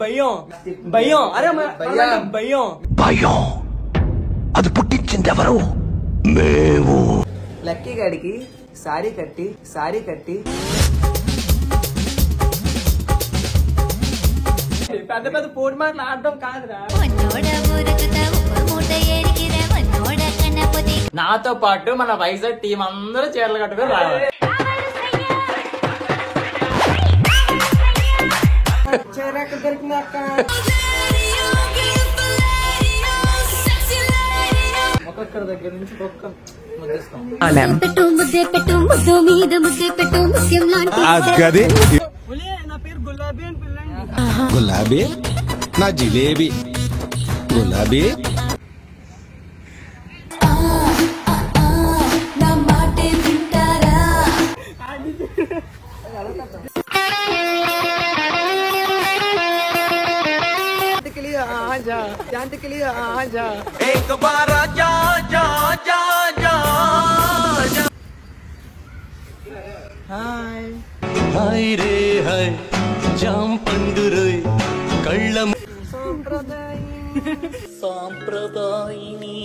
భయం భయం అరే భయం భయం అది పుట్టించింది ఎవరు? మేము. లక్కీ గాడికి సారీ కట్టి పెద్ద పెద్ద పోటీ మాటలు ఆడడం కాదురా. నాతో పాటు మన వైజాగ్ టీం అందరూ చీరలు కట్టుకుని రావాలి. ఒక్కొక్కరి దగ్గర నుంచి ఒక్క నా పేరు గులాబీ అని పిల్లండి. గులాబీ నా జిలేబీ గులాబీ. जानते के लिए आजा एक बार जा जा जा जा जा. हाय हाय रे हाय जाम पंडु रे कళ్ళం సాంప్రదాయిని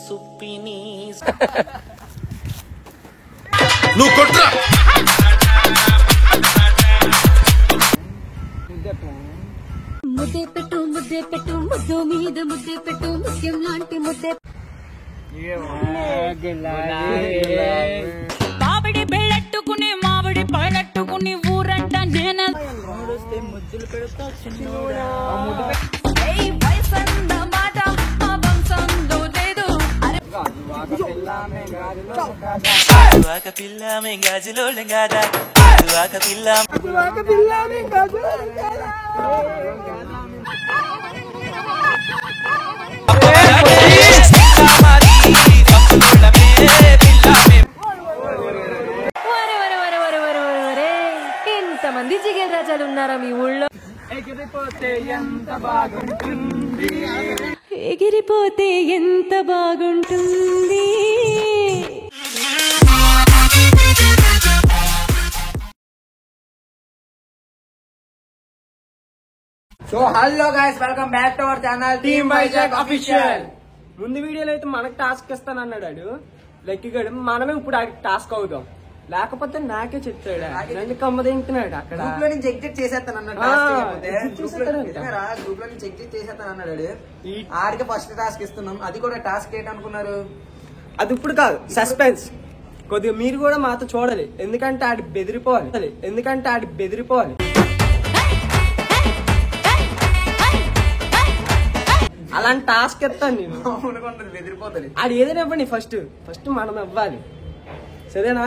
సుప్పిని నువ్వు కొట్రా. ముద్దే పెట్టు ముద్దు మీద ముద్దే పెట్టు ముత్యం లాంటి ముద్దే. మామిడి పెళ్ళట్టుకుని మామిడి పళ్ళట్టుకుని ఊరంట నేను ముద్దులు పెడతా మాట వంశంలో లేదు. పిల్ల గాజులో గాదా పిల్ల ఇంతమంది జిగేల్ రాజాలు ఉన్నారా మీ ఊళ్ళో? ఎగిరిపోతే ఎంత బాగుంటుంది, ఎగిరిపోతే ఎంత బాగుంటుంది. So hello guys, welcome back to our channel team Vizag official. ముందు వీడియోలో అయితే మనకు టాస్క్ ఇస్తానన్నాడు లక్కీ గడు. మనమే ఇప్పుడు టాస్క్ అవుదాం, లేకపోతే నాకే చెప్తాడు. నన్ను కమ్మదింటున్నాడు అక్కడ. గ్రూప్ లో నుంచి ఎగ్జిట్ చేసేస్తానన్నాడు. గ్రూప్ లో నుంచి ఎగ్జిట్ చేసేస్తానన్నాడు. ఆడికి ఫస్ట్ టాస్క్ ఇస్తున్నాం. అది కూడా టాస్క్ ఏంటనుకున్నారు? అది ఇప్పుడు కాదు, సస్పెన్స్. కొద్దిగా మీరు కూడా మాతో చూడాలి, ఎందుకంటే ఆడి బెదిరిపోవాలి. అలాంటి టాస్క్ ఎత్తాను నేను. బెదిరిపోతుంది. ఆడు ఏదైనా ఇవ్వండి, ఫస్ట్ మనం ఇవ్వాలి. సరేనా?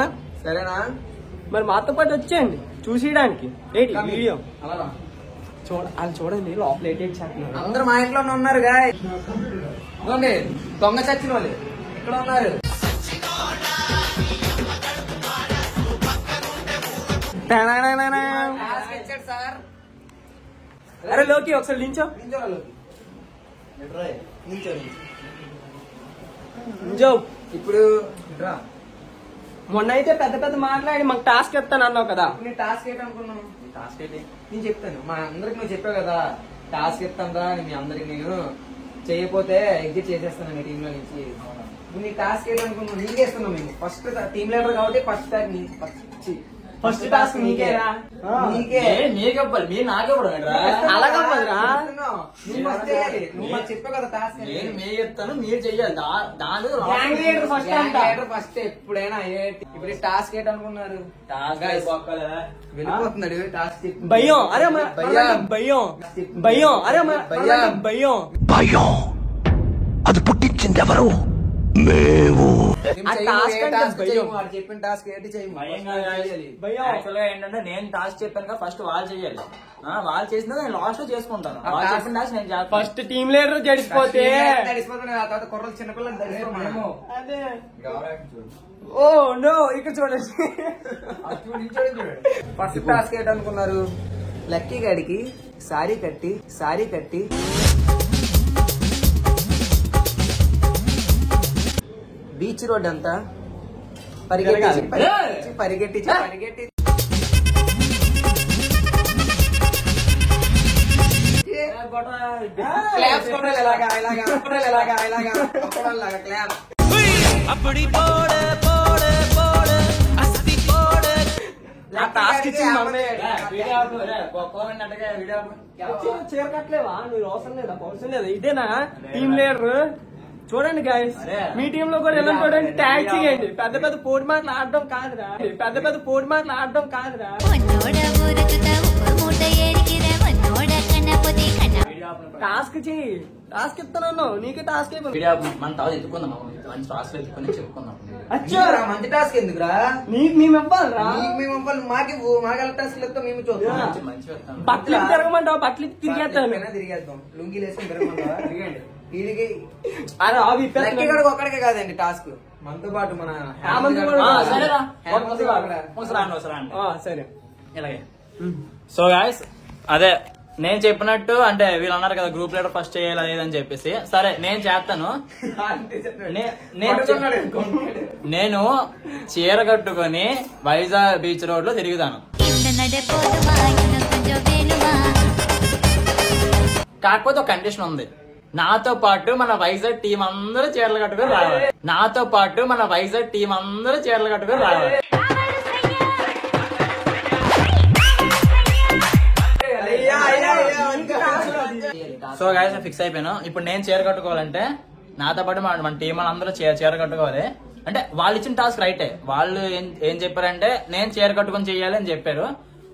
మరి మాతో పాటు వచ్చేయండి చూసేయడానికి. ఏంటి వీడియో వాళ్ళు చూడండి, లోపల ఏటేట్ చేస్తున్నారు. అందరు మా ఇంట్లోనే ఉన్నారు గాయ్. దొంగ చచ్చిన వాళ్ళు ఇక్కడ ఉన్నారు. అరే లోకి ఒకసారి నించో. ఇప్పుడు మొన్న అయితే పెద్ద మాట్లాడి మాకు టాస్క్ చెప్తాను అన్నావు కదా. నేను టాస్క్ ఏంటనుకున్నాను? టాస్క్ ఏంటి నేను చెప్తాను. మా అందరికి నువ్వు చెప్పావు కదా టాస్క్ చెప్తాను రా, మీ అందరికి నేను చేయకపోతే ఎగ్జిట్ చేసేస్తాను టీమ్ లో నుంచి. నీ టాస్క్ ఏంటనుకున్నావు? నీకే ఇస్తున్నావు. మేము ఫస్ట్ టీమ్ లీడర్ కాబట్టి ఫస్ట్ టాస్క్ నీకేరా. నీకే నీకెవ్వాలి, మీరు నాకెప్పుడు అలాగా నువ్వు ఫస్ట్ చేయాలి. నువ్వు మాకు చెప్పావు కదా టాస్క్. నేను మీ చెప్తాను, మీరు చెయ్యాలి. ఫస్ట్ ఎప్పుడైనా ఇప్పుడు టాస్క్ ఏంటనుకున్నారు? వెళ్ళిపోతున్నాడు టాస్క్. భయం అరే భయం భయం అది పుట్టించింది ఎవరు? మేము. చెప్పిన టాస్క్ ఏంటి చేయము. ఏంటంటే నేను టాస్క్ చెప్పాను కదా, ఫస్ట్ వాళ్ళు చెయ్యాలి. వాళ్ళు చేసిన నేను లాస్ట్ లో చేసుకుంటాను. వాళ్ళు చెప్పిన టాస్క్ నేను ఫస్ట్ టీమ్ లీడర్ జడిసిపోతే కుర్రలు చిన్నపిల్లలు. ఓ నో, ఇక్కడ చూడండి. ఫస్ట్ టాస్క్ ఏంటనుకున్నారు? లక్కీ గాడికి సారీ కట్టి బీచ్ రోడ్ అంతా పరిగెట్టి క్లాప్స్ కొట్టాలి ఇలాగా ఇలాగా కొట్టాలి ఇలాగా ఇలాగా కొట్టాలి ఇలాగా క్లాప్స్. அப்படி போடு போடு போடு அஸ்தி போடு టాస్క్ ఇచ్చింది మనమే. వీడియో చీర కట్టలేవా నువ్వు? అవసరం లేదా? అవసరం లేదా? ఇదేనా టీమ్ లీడర్? చూడండి గాయస్, అరే. మీ టీమ్ లో కూడా ఎలా చూడండి, ట్యాగ్ చేయండి. పెద్ద పెద్ద పోటీ మాటలు ఆడడం కాదురా, పెద్ద పెద్ద పోటీ మాటలు ఆడడం కాదురా. టాస్క్ చెయ్యి, టాస్క్ ఇస్తాను, నీకే టాస్క్ అయిపోయింది. వీడియో మన తర్వాత ఎత్తుకుందాం, మంచి టాస్క్ ఎత్తుకుని చెప్పుకుందాం. అచ్చోరా మంచి టాస్క్ ఎందుకురా? నీకు మేము ఇవ్వాలరా? నీకు మేము ఇవ్వాలి, మాకివ్వు. మాకు ఎలా టాస్క్ ఇస్తాం మేము చూద్దాం. మంచి వస్తాం. బట్టలు తిరగమంటావు? బట్టలు తిరిగేస్తాను. తిరిగేద్దాం. లుంగీలు వేసుకుని తిరగమంటావా? తిరిగండి. వీడికి అరే అవి లక్కీగడికి ఒక్కడికే కాదండి టాస్క్, మనతో పాటు మన హేమంత్ కూడా సరేరా హేమంత్ కూడా. ఒకసారి సరే. ఇలాగే. సో గాయస్, అదే నేను చెప్పినట్టు అంటే వీళ్ళు అన్నారు కదా గ్రూప్ లీడర్ ఫస్ట్ చేయాలి అదేదని చెప్పేసి, సరే నేను చేస్తాను. నేను చీర కట్టుకొని వైజాగ్ బీచ్ రోడ్ లో తిరుగుతాను. కాకపోతే ఒక కండిషన్ ఉంది, నాతో పాటు మన వైజాగ్ టీం అందరూ చీరలు కట్టుకొని రావాలి. నాతో పాటు మన వైజాగ్ టీం అందరూ చీరలు కట్టుకొని రావాలి. సో గైస్ ఫిక్స్ అయిపోయాను. ఇప్పుడు నేను చీర కట్టుకోవాలంటే నాతో పాటు మన టీం అందరూ చీర కట్టుకోవాలి. అంటే వాళ్ళు ఇచ్చిన టాస్క్ రైటే. వాళ్ళు ఏం చెప్పారంటే నేను చీర కట్టుకొని చెయ్యాలి అని చెప్పారు.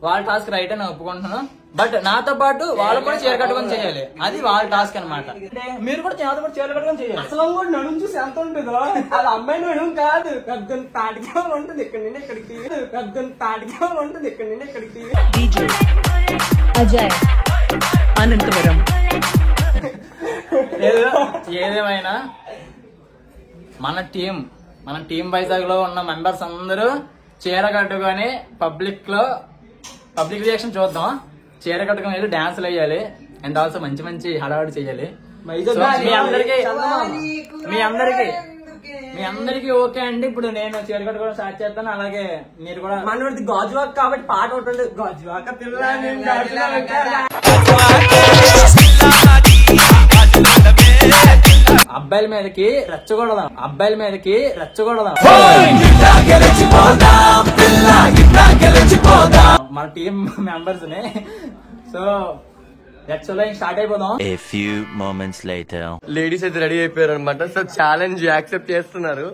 వాళ్ళ టాస్క్ రైటే, నేను ఒప్పుకుంటున్నాను. బట్ నాతో పాటు వాళ్ళు కూడా చీర కట్టుకొని చేయాలి, అది వాళ్ళ టాస్క్ అనమాట. మీరు కూడా నాతో పాటు చీర కట్టుకొని చేయాలి. అసలు కూడా నడుము చూసి ఎంత ఉంటుందో, అది అమ్మాయి నడుము కాదు, పెద్ద తాటిగా ఉంటుంది. ఇక్కడ నుండి ఇక్కడికి పెద్ద తాటిగా ఉంటుంది. ఇక్కడ నుండి ఇక్కడికి. అజయ్ అనంతపురం. ఏదేమైనా మన టీం వైజాగ్ లో ఉన్న మెంబర్స్ అందరూ చీర కట్టుకొని పబ్లిక్ రియాక్షన్ చూద్దాం. చీర కట్టుకొని వెళ్ళి డాన్సులు వేయాలి అండ్ ఆల్సో మంచి మంచి హడావుడి చేయాలి. So, మీ అందరికి ఓకే అండి. ఇప్పుడు నేను చీర కట్టుకోవడం స్టార్ట్ చేస్తాను. అలాగే మీరు కూడా. మనది గాజువాక్ కాబట్టి పాట ఉంటుంది, గాజువాక పిల్ల నేను గాజువాక. అబ్బాయిల మీదకి రెచ్చగొడదాం, అబ్బాయిల మీదకి రెచ్చగొడదాం. మన టీం మెంబర్స్ ని. సో యాక్చువల్గా స్టార్ట్ అయిపోదాం. A few moments later. Ladies అయితే రెడీ అయిపోయారు అనమాట. సో ఛాలెంజ్ యాక్సెప్ట్ చేస్తున్నారు.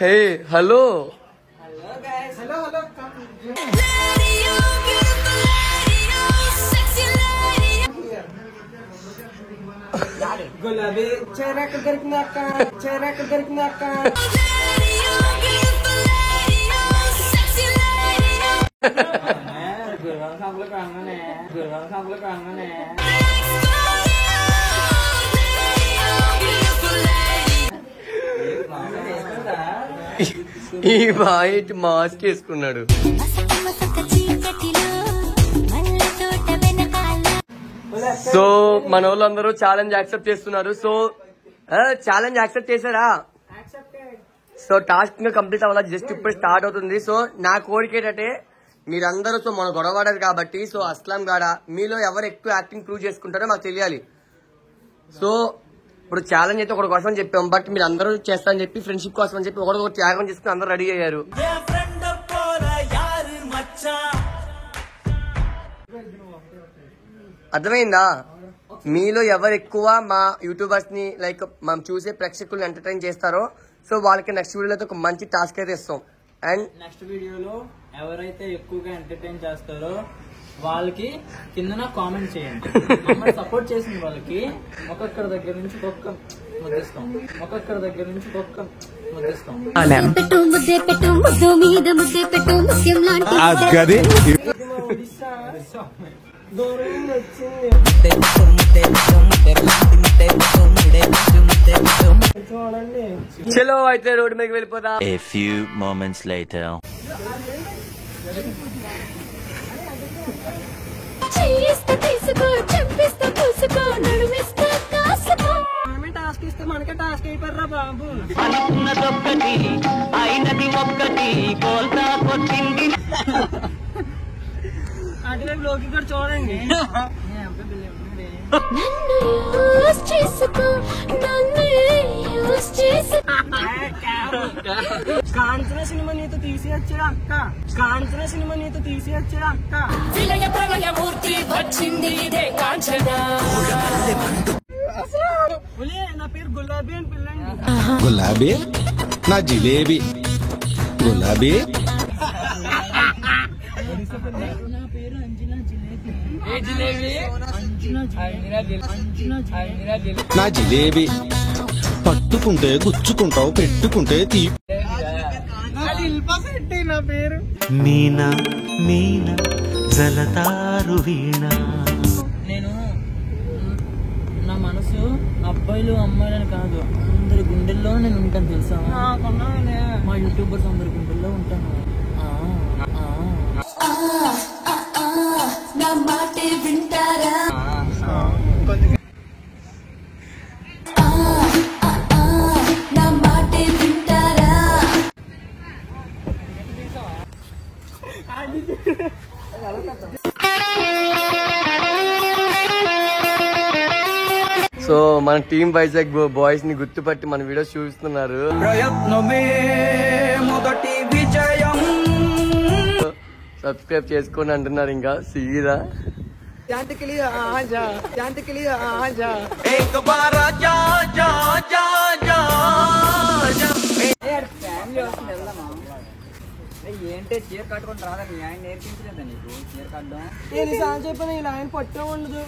హే హలో గులాబీ చీరక దొరికినాక, చీరక దొరికినాక. ఈ బాయ్ మాస్క్ వేసుకున్నాడు. సో మన వాళ్ళందరూ ఛాలెంజ్ యాక్సెప్ట్ చేస్తున్నారు. సో ఛాలెంజ్ యాక్సెప్ట్ చేశారా? సో టాస్క్ ఇంకా కంప్లీట్ అవ్వాలి, జస్ట్ ఇప్పుడు స్టార్ట్ అవుతుంది. సో నా కోరిక ఏంటంటే మీరందరూ, సో మన గొడవడారు కాబట్టి, సో అస్లాం గాడ మీలో ఎవరు ఎక్కువ యాక్టింగ్ ప్రూవ్ చేసుకుంటారో మాకు తెలియాలి. సో ఇప్పుడు ఛాలెంజ్ అయితే ఒకటి కోసం చెప్పాం, బట్ మీరు అందరూ చేస్తారని చెప్పి ఫ్రెండ్షిప్ కోసం అని చెప్పి ఒకటి త్యాగం చేసుకుని అందరూ రెడీ అయ్యారు. అర్థమైందా? మీలో ఎవరు ఎక్కువ మా యూట్యూబర్స్ ని లైక్ మనం చూసే ప్రేక్షకుల్ని ఎంటర్టైన్ చేస్తారో సో వాళ్ళకి నెక్స్ట్ వీడియోలో ఒక మంచి టాస్క్ అయితే ఇస్తాం. అండ్ నెక్స్ట్ వీడియోలో ఎవరైతే ఎక్కువగా ఎంటర్టైన్ చేస్తారో వాళ్ళకి కింద కామెంట్ చేయండి. సపోర్ట్ చేసిన వాళ్ళకి ఒక్కొక్కరి దగ్గర నుంచి ఒక్కొక్క ముద్దిస్తాం, ఒక్కొక్కరి దగ్గర నుంచి ఒక్కొక్క ముద్దిస్తాం. పెట్టు ముద్దే పెట్టు, ముద్దు మీద ముద్దే పెట్టు, ముఖ్యం లాంటి దూరం వచ్చింది. చూడండి. చలో అయితే రోడ్డు మీదకి వెళ్ళిపోతా. A few moments later. చేయిస్తా తీసుకో, చంపిస్తా పూసుకో, నడుమిస్తా కాసుకో. మనమే టాస్క్ ఇస్తే మనకే టాస్క్ అయిపోయారా బాబు. అనుకున్నదొక్కటి అయినది ఒక్కటి కోల్తా కొట్టింది. రేపు లోకి కూడా చూడండి. కాంచన సినిమా నీతో తీసి వచ్చాడు అక్క. కాంచన సినిమా నీతో తీసి వచ్చాడు అక్క. నా పేరు గులాబీ అని పిల్లండి. గులాబీ నా జిలేబీ గులాబీ నా జిలేబీ పట్టుకుంటే గుచ్చుకుంటావు పెట్టుకుంటే తీ నా పేరు మీనా మీనా జలతారు వీణ. నేను నా మనసు అబ్బాయిలు అమ్మాయిలని కాదు, అందరి గుండెల్లో నేను ఉంటాను తెలుసా. మా యూట్యూబర్స్ అందరి గుండెల్లో ఉంటాను. నా మాటే వింటారా నా మాటే వింటారా సో మన టీమ్ వైజాగ్ బాయ్స్ ని గుర్తుపట్టి మన వీడియోస్ చూస్తున్నారు. ప్రయత్నమే మొదటి విజయం. సబ్స్క్రైబ్ చేసుకోండి అంటున్నారు. ఇంకా సీదా एक बार जा जा जा जा जा. ఏంటే చీర కట్టుకొని రాదా? మీ ఆయన నేర్పించలేదా నీకు చీర కట్టడం? ఎన్నిసార్లు చెప్పిన ఇలా ఆయన పట్టే ఉండదు.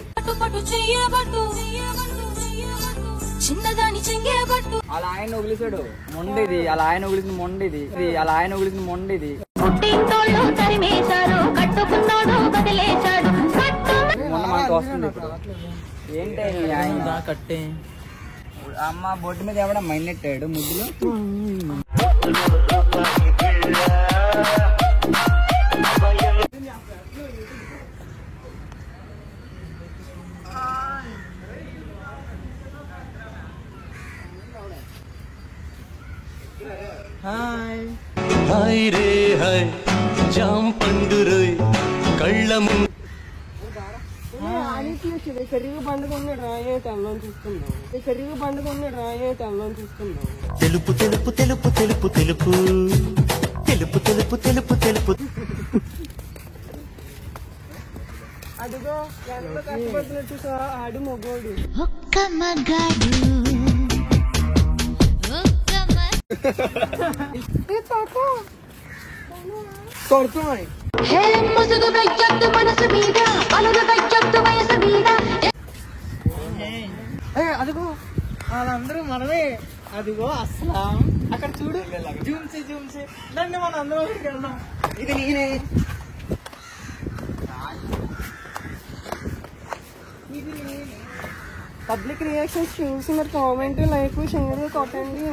చిన్నదాని చెంగేబట్టు అలా ఆయన వదిలేసాడు మొండిది. అలా ఆయన వదిలిసిన మొండిది. అలా ఆయన వదిలిసిన మొండిది. పుట్టింటోళ్ళు తరిమేశారు కట్టుకున్నోడు బదిలేశాడు మొన్న మనకు వస్తుంది ఇప్పుడు. ఏంటే నీ ఆయన కట్టే అమ్మ బొడ్డు మీద ఎవడ మైనెట్టాడు ముద్దులు. హాయ్ హాయ్ రే హాయ్ జాం పండు రోయ్ కళ్ళము. చెరుగు పండుగ ఉన్నాడు రాయే తెల్లని చూసుకుందాం. చెరుగు పండుగ ఉన్నాడు రాయే తెల్లని చూసుకుందాం. తెలుపు తెలుపు తెలుపు తెలుపు తెలుపు తెలుపు తెలుపు తెలుపు తెలుపు. అదిగో ఎంత కష్టపడుతున్నట్టు ఆడు మొగోడు. ఒక్క మగాడు కొడుతున్నాయి. ముసుగు వెయ్యొద్దు మనసు మీద పలుగు వెయ్యొద్దు వయసు మీద అదిగో వాళ్ళందరూ మనమే. అదిగో అసలు అక్కడ చూడు జూమ్సీ దాన్ని మనం అందరం వెళ్దాం. ఇది నేనే. పబ్లిక్ రియాక్షన్స్ చూసి మరి కామెంట్ లైక్ షేర్ కొట్టండి.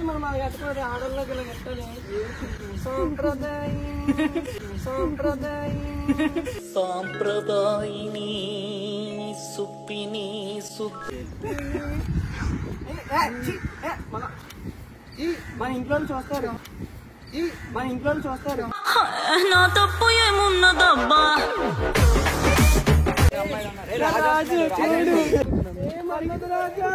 మనం అది కట్టుకోవాలి ఆడోళ్ళకి ఇలా కట్టాలి. సాంప్రదాయిని సుప్పిని మన ఇంట్లో చూస్తారు. మన ఇంట్లో చూస్తారు. నా తప్పు ఏమున్నదబ్బా. రాజు చూడు మన్మథ రాజా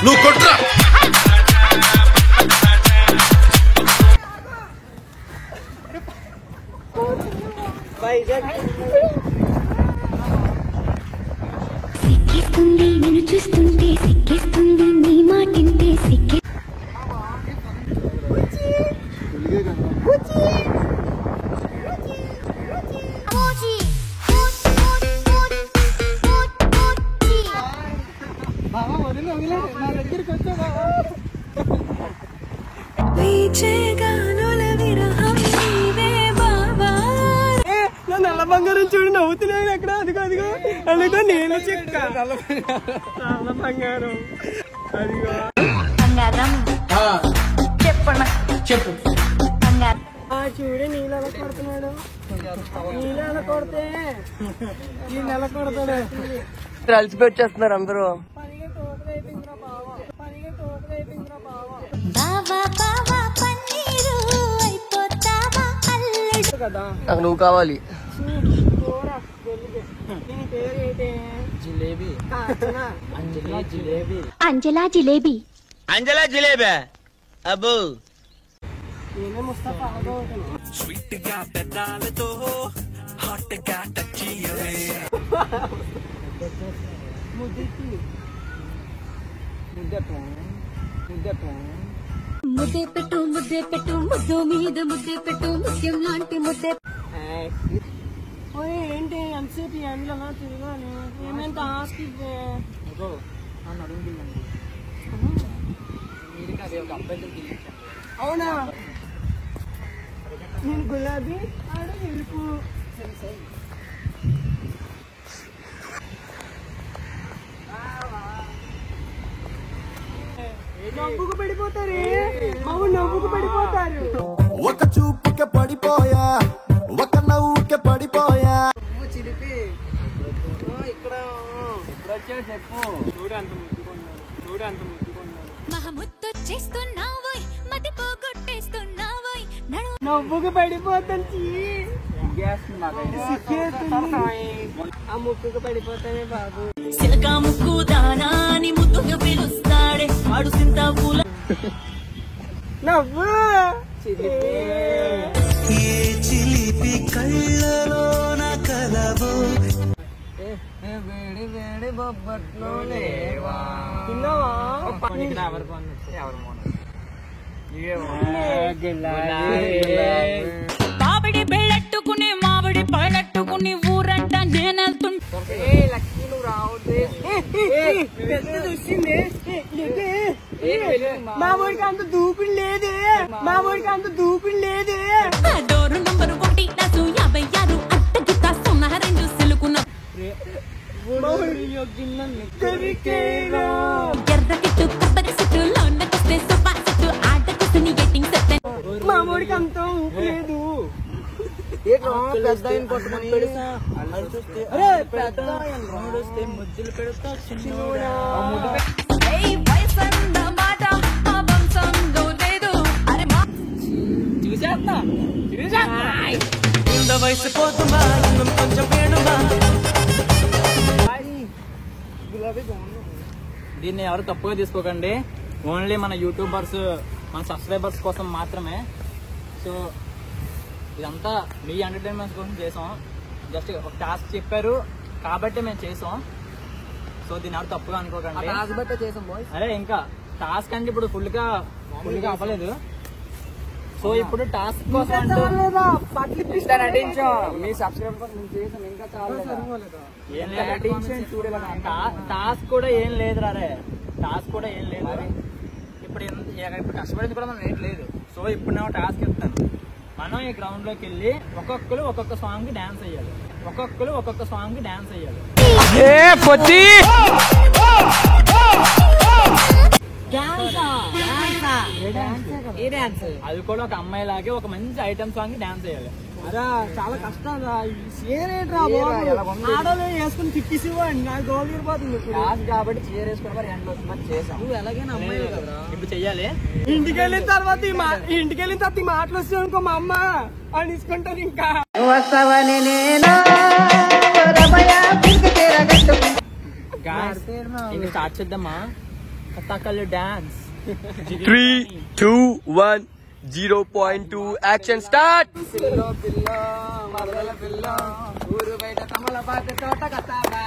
నువ్వు కొట్రా. సిక్కిస్తుంది నిన్ను చూస్తుంటే సిక్కిస్తుంది నీ మాటింటే సిక్కి బాబా వదిలి నా దగ్గరికి వచ్చా. నన్ను చూడు నవ్వుతున్నాడు అక్కడ. అదిగో అదిగో అదిగో నేను చెక్క చాలా బంగారం. అదిగో చెప్పు చూడే నీళ్ళు ఎలా కొడుతున్నాడు. నీళ్ళు ఎలా కొడితే నీళ్ళు ఎలా కొడతాడు. అలసిపోయి వచ్చేస్తున్నారు అందరూ. పనిగా టోకలు అయిపోయిందిరా బావ. పనిగా టోకలు అయిపోయిందిరా బావ. కదా నాకు నువ్వు కావాలి. దీని పేరు ఏంటి? జిలేబీ. అంజలి జిలేబీ. అంజలా జిలేబీ. అంజలా జిలేబీ అబ్బో. నేనే ముస్తఫా అవుతాను. స్వీట్ గా పెదాలతో హాట్ గా టచ్ చేయవే. ముద్దెట్టి ముద్దెట్టు ముద్దెట్టు ముద్దే పెట్టు ముద్దే పెట్టు ముద్దు మీద ముద్దే పెట్టు ముత్యం లాంటి ముద్దే. ఏంటి ఎంతసేపు ఎండలో తిరగాలి. ఏమైనా టాస్క్ ఇవ్వే. అవునా నేను గులాబీ ఆడ ఎరుపు. నవ్వుకు పడిపోతారు. అవును నవ్వుకు పడిపోతారు. ఒక చూపుకే పడిపోయా, ఒక నవ్వుకే పడిపోయా. చిలిపి ఇక్కడ వచ్చాడు చెప్పు. చూడు అంత ముట్టుకున్నాడు. చూడు అంత ముట్టుకున్నాడు. మహముద్దొచ్చేస్తున్నావోయ్ మతి పోగొట్టేస్తున్నావోయ్ నవ్వుకు పడిపోతాను. ఆ ముక్కుకు పడిపోతానే బాబు. సిలకా ముక్కు దానా అని ముద్దుగా పిలుస్తాడే వాడు సింతా పూల. నవ్వు ఏ చిలిపి కళ్ళలో నా కలవో. వేడి వేడి బొబ్బట్లో లేవా. తిన్నావా? మామిడి బెళ్ళట్టుకుని మామిడి పళ్ళట్టుకుని ఊరంట నేనెళ్తుంటా. లక్ష్మి నువ్వు రావద్దు. పెద్దది వచ్చింది. మా ఊరికి అంత దూకుడు లేదే. మా ఊరికి అంత దూకుడు లేదే. డోరు నంబరు 1 నాకు 56 అట్ట గిత్త సున్నా 2 సిలుకున్న ఎర్ర కిట్టు కొబ్బరి సిట్టు లోనకొస్తే సోఫా సిట్టు ఆటకు సుని గెట్టింగ్ సెట్. మా ఊరికి అంత ఊపు లేదు. పెద్ద ఆయన కొట్టుకొని ముద్దులు పెడతా ఏయ్ వయసంద మాట మా వంశంలో లేదు. అరే మా చూసేస్తా ఇంత వయసు పోతుందా ఇందుం కొంచెం వేడుగా. దీన్ని ఎవరు తప్పుగా తీసుకోకండి. ఓన్లీ మన యూట్యూబర్స్ మన సబ్స్క్రైబర్స్ కోసం మాత్రమే. సో ఇదంతా మీ ఎంటర్టైన్మెంట్ కోసం చేసాం. జస్ట్ ఒక టాస్క్ చెప్పారు కాబట్టి మేము చేసాం. సో దీన్ని ఎవరు తప్పుగా అనుకోకండి. బట్టే చేసాం బాయ్. అరే ఇంకా టాస్క్ అంటే ఇప్పుడు ఫుల్ గా అవ్వలేదు. సో ఇప్పుడు టాస్క్ కోసం అంటూ బట్టలు ఇప్పిస్తాను. మీ సబ్స్క్రైబర్ చేసాం ఇంకా చాలా ఏం లేదు. టాస్క్ కూడా ఏం లేదు రే. టాస్క్ కూడా ఏం లేదు. ఇప్పుడు కష్టపడింది కూడా మనం ఏం లేదు. సో ఇప్పుడు నేను టాస్క్ చెప్తాను. మనం ఈ గ్రౌండ్ లోకి వెళ్ళి ఒక్కొక్కరు ఒక్కొక్క సాంగ్ కి డాన్స్ వేయాలి. ఒక్కొక్కరు ఒక్కొక్క సాంగ్ కి డాన్స్ వేయాలి. అది కూడా ఒక అమ్మాయి లాగే ఒక మంచి ఐటమ్ సాంగ్ కి డాన్స్ వేయాలి. అరా చాలా కష్టం రా. ఏరేట్రా ఆడలో వేసుకుని తిప్పిసివ్వండి. నాకు గోల్ తీరిపోతుంది. కాబట్టి చీర వేసుకుని మరి ఎండలో వస్తుంది చేసాం. నువ్వు ఎలాగైనా అమ్మాయి కదా. ఇప్పుడు చెయ్యాలి. ఇంటికి వెళ్ళిన తర్వాత ఈ మాటలు వస్తాయి అనుకో మా అమ్మ అని తీసుకుంటాను. ఇంకా ఇంకా స్టార్ట్ చేద్దామా? Kathakali dance. 3, 2, 1, 0.2 action start. Pillow pillow మరదల పిల్లో ఊరు బయట తమలపాకు తోట కథాబా.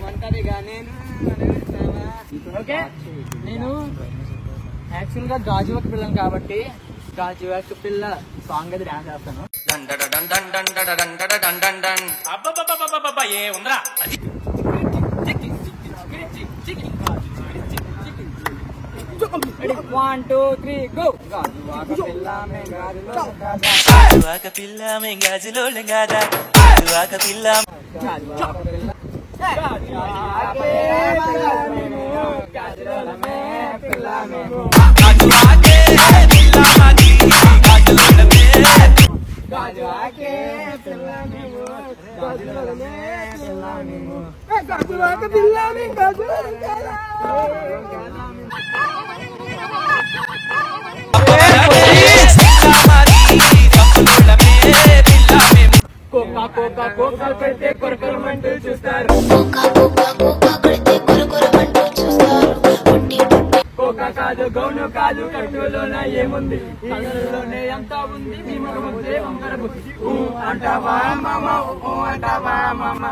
ఒంటరిగా నేను ఓకే. నేను యాక్చువల్ గా గాజువాక పిల్లని కాబట్టి గాజువాక పిల్ల సాంగ్ అది డాన్స్ చేస్తాను. ఏ ఉందిరా చిక్కి 1 2 3 గో. కోకా కడితే కొరకొరమంటూ చూస్తారు. కోకా కాదు గౌను కాదు కట్టులోన ఏముంది, కళ్ళలోనే ఎంత ఉంది, మీ మగముద్దే వంకర బుద్ధి. అంటావా మామ, అంటావా మామ.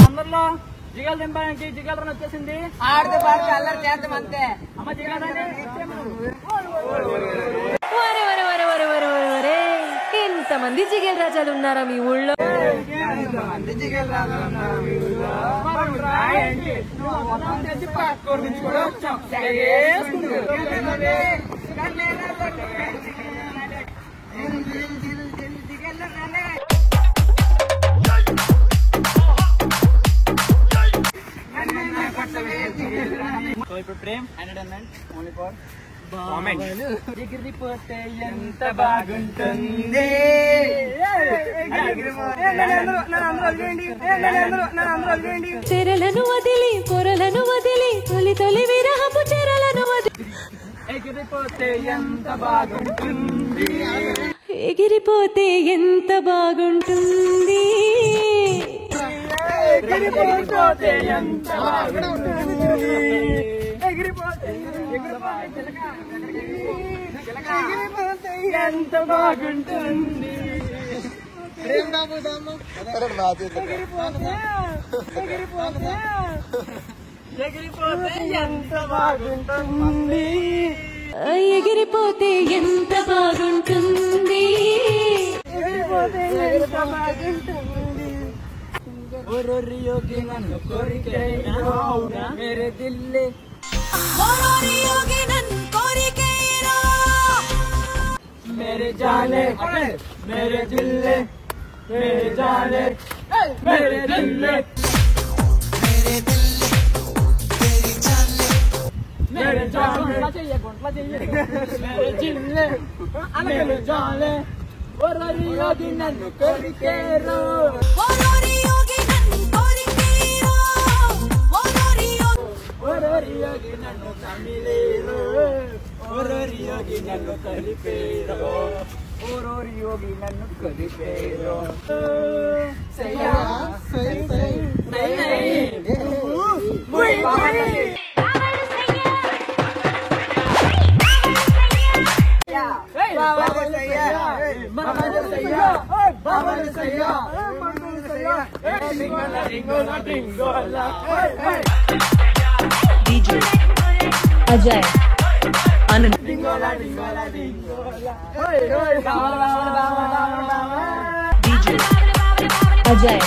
అందరిలో జిగలు దింపడానికి జిగలు రన్ వచ్చేసింది. ఆడితే పాడితే అల్లరి చేద్దాం అంతే. అమ్మ జిగలు ఇంతమంది జిగేల్ రాజాలు ఉన్నారా మీ ఊళ్ళో? ఇప్పుడు ప్రేమ్ ఎంటర్టైన్మెంట్ ఓన్లీ ఫర్ ఎగిరిపోతే ఎంత బాగుంటుంది. చెరలను వదిలి పొరలను వదిలి తొలి తొలి విరహపు చెరలను వదిలి ఎగిరిపోతే ఎంత బాగుంటుంది. ఎగిరిపోతే ఎంత బాగుంటుంది. ఎగిరిపోతే ఎంత బాగుంటుంది. ఎగిరిపోతే ఎంత బాగుంటుంది. ఎగిరిపోతే ఎంత బాగుంటుంది. ఎగిరిపోతే ఎంత బాగుంటుంది. ఎగిరిపోతే ఎంత బాగుంటుంది. ఓరోరియోగి నన్ను కోరికే మేరే దిల్లే मेरे जाने मेरे दिल्ले मेरे जाने मेरे दिल्ले मेरे जाने मेरे दिल्ले मेरे जाने ఓరోరియోగి నన్ను కోరికేరో ఓరోరియోగి నన్ను కమిలేరో ఓరోరియోగి నన్ను కలిపేరో ఓరోరియోగి నన్ను కలిపేరో. సయ్యా సై సై నై నై ముయ్ ముయ్ బాబా సయ్యా మామా సయ్యా బాబా సయ్యా మామా సయ్యా డింగోలా డింగోలా డింగోలా. DJ Ajay Anand డింగోలా డింగోలా డింగోలా. ఓయ్ ఓయ్ బావా బావా బావా. DJ Ajay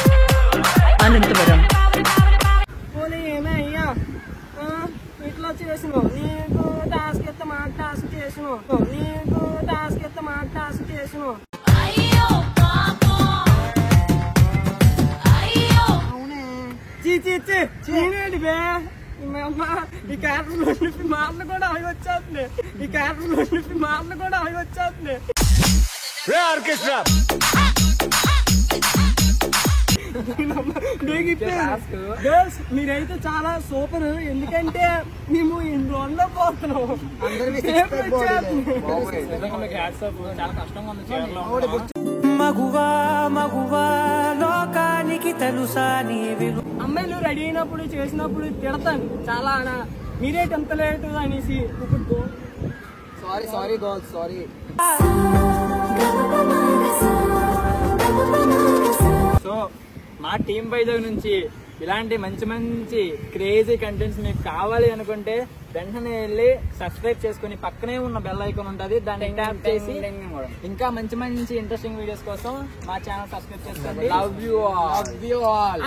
Anantavaram పోనీ ఏమయ్యా ఇట్లా చేసినావు, నీకు టాస్క్ ఎత్త మా టాస్క్ చేసినావు, నీకు టాస్క్ ఎత్త మా టాస్క్ చేసినావు. చీనేటి బే ఈ క్యారెక్టర్ నుంచి మాటలు కూడా అవి వచ్చేస్తున్నాయి. ఈ క్యారెక్టర్ నుంచి మాటలు కూడా అవి వచ్చేస్తున్నాయి. గర్ల్స్ మీరైతే చాలా సూపర్, ఎందుకంటే మేము ఇంట్లో పోతున్నాం. మగువా మగువా లోకానికి తెలుసా నీ విలు. అమ్మాయిలు రెడీ అయినప్పుడు చేసినప్పుడు తిడతాను చాలా, మీరేంటి ఎంత లేటు అనేసి. ఇప్పుడు సారీ గర్ల్స్ సారీ. సో మా టీం వైజాగ్ నుంచి ఇలాంటి మంచి మంచి క్రేజీ కంటెంట్స్ మీకు కావాలి అనుకుంటే వెంటనే వెళ్ళి సబ్స్క్రైబ్ చేసుకుని పక్కనే ఉన్న బెల్ ఐకాన్ ఉంటుంది, దాన్ని ట్యాప్ చేసి ఇంకా మంచి మంచి ఇంట్రెస్టింగ్ వీడియోస్ కోసం మా ఛానల్ సబ్స్క్రైబ్ చేసుకోండి. Love you all.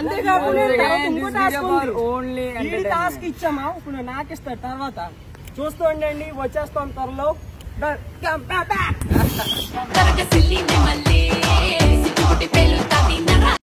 Only task ఇచ్చామా, ఇప్పుడు నాకు ఇస్తారు తర్వాత చూస్తూ ఉండండి, వచ్చేస్తాం త్వరలో.